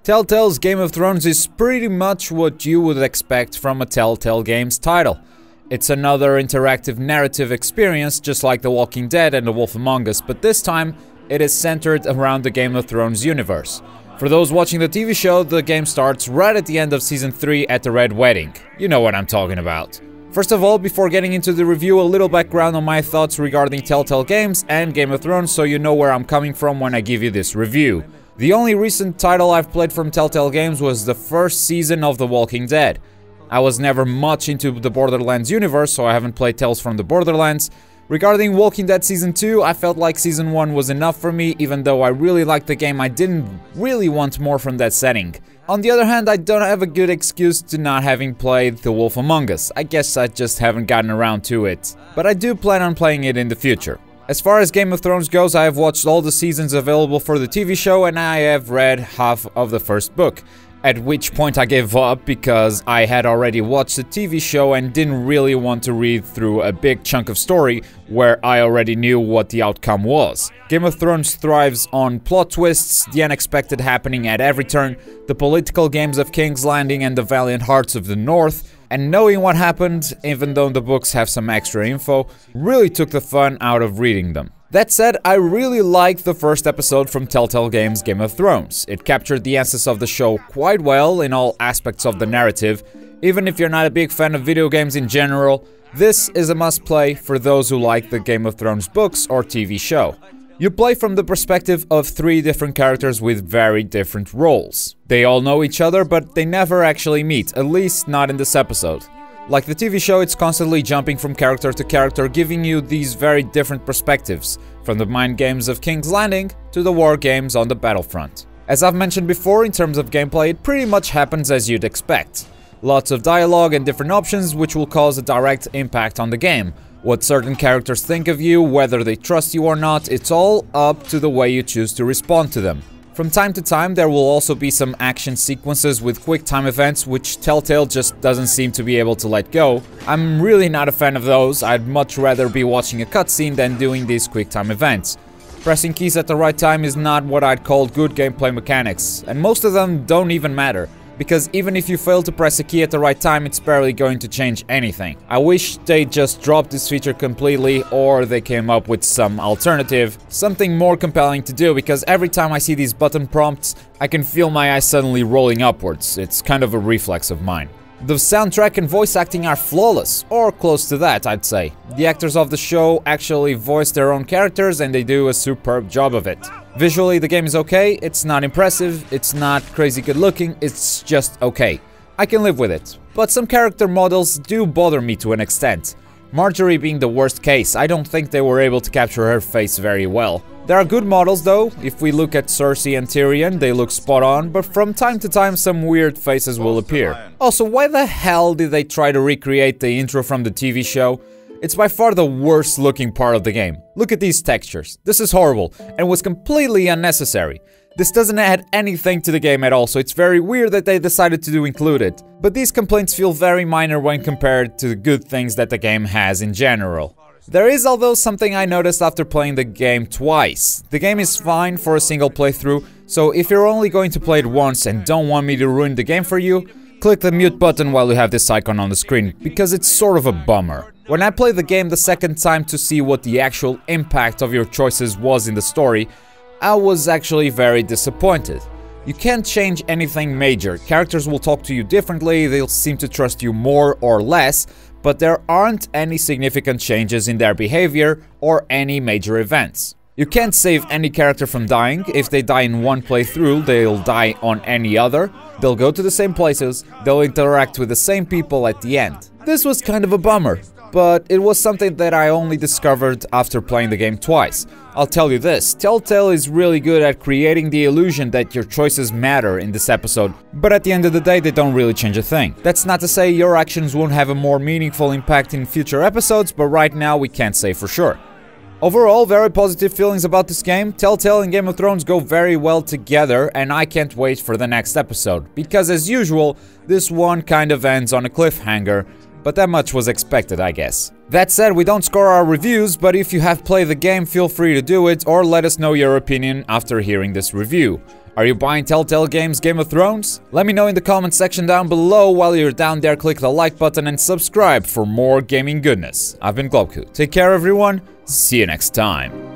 Telltale's Game of Thrones is pretty much what you would expect from a Telltale Games title. It's another interactive narrative experience just like The Walking Dead and The Wolf Among Us, but this time it is centered around the Game of Thrones universe. For those watching the TV show, the game starts right at the end of Season 3 at the Red Wedding. You know what I'm talking about. First of all, before getting into the review, a little background on my thoughts regarding Telltale Games and Game of Thrones so you know where I'm coming from when I give you this review. The only recent title I've played from Telltale Games was the first season of The Walking Dead. I was never much into the Borderlands universe, so I haven't played Tales from the Borderlands. Regarding Walking Dead Season 2, I felt like Season 1 was enough for me, even though I really liked the game, I didn't really want more from that setting. On the other hand, I don't have a good excuse to not having played The Wolf Among Us. I guess I just haven't gotten around to it. But I do plan on playing it in the future. As far as Game of Thrones goes, I have watched all the seasons available for the TV show and I have read half of the first book. At which point I gave up because I had already watched the TV show and didn't really want to read through a big chunk of story where I already knew what the outcome was. Game of Thrones thrives on plot twists, the unexpected happening at every turn, the political games of King's Landing and the valiant hearts of the North, and knowing what happened, even though the books have some extra info, really took the fun out of reading them. That said, I really liked the first episode from Telltale Games' Game of Thrones. It captured the essence of the show quite well in all aspects of the narrative. Even if you're not a big fan of video games in general, this is a must-play for those who like the Game of Thrones books or TV show. You play from the perspective of 3 different characters with very different roles. They all know each other, but they never actually meet, at least not in this episode. Like the TV show, it's constantly jumping from character to character, giving you these very different perspectives, from the mind games of King's Landing to the war games on the battlefront. As I've mentioned before, in terms of gameplay, it pretty much happens as you'd expect. Lots of dialogue and different options which will cause a direct impact on the game. What certain characters think of you, whether they trust you or not, it's all up to the way you choose to respond to them. From time to time, there will also be some action sequences with quick time events, which Telltale just doesn't seem to be able to let go. I'm really not a fan of those. I'd much rather be watching a cutscene than doing these quick time events. Pressing keys at the right time is not what I'd call good gameplay mechanics, and most of them don't even matter. Because even if you fail to press a key at the right time, it's barely going to change anything. I wish they just dropped this feature completely, or they came up with some alternative, something more compelling to do, because every time I see these button prompts, I can feel my eyes suddenly rolling upwards. It's kind of a reflex of mine. The soundtrack and voice acting are flawless, or close to that, I'd say. The actors of the show actually voice their own characters and they do a superb job of it. Visually, the game is okay, it's not impressive, it's not crazy good looking, it's just okay. I can live with it. But some character models do bother me to an extent. Marjorie being the worst case, I don't think they were able to capture her face very well. There are good models though. If we look at Cersei and Tyrion, they look spot on, but from time to time some weird faces will appear. Also, why the hell did they try to recreate the intro from the TV show? It's by far the worst looking part of the game. Look at these textures. This is horrible and was completely unnecessary. This doesn't add anything to the game at all, so it's very weird that they decided to include it. But these complaints feel very minor when compared to the good things that the game has in general. There is, although, something I noticed after playing the game twice. The game is fine for a single playthrough, so if you're only going to play it once and don't want me to ruin the game for you, click the mute button while you have this icon on the screen, because it's sort of a bummer. When I played the game the second time to see what the actual impact of your choices was in the story, I was actually very disappointed. You can't change anything major. Characters will talk to you differently, they'll seem to trust you more or less, but there aren't any significant changes in their behavior or any major events. You can't save any character from dying. If they die in one playthrough, they'll die on any other. They'll go to the same places, they'll interact with the same people at the end. This was kind of a bummer, but it was something that I only discovered after playing the game twice. I'll tell you this, Telltale is really good at creating the illusion that your choices matter in this episode, but at the end of the day they don't really change a thing. That's not to say your actions won't have a more meaningful impact in future episodes, but right now we can't say for sure. Overall, very positive feelings about this game. Telltale and Game of Thrones go very well together, and I can't wait for the next episode, because as usual, this one kind of ends on a cliffhanger, but that much was expected, I guess. That said, we don't score our reviews, but if you have played the game, feel free to do it, or let us know your opinion after hearing this review. Are you buying Telltale Games Game of Thrones? Let me know in the comment section down below. While you're down there, click the like button and subscribe for more gaming goodness. I've been Globku. Take care everyone, see you next time.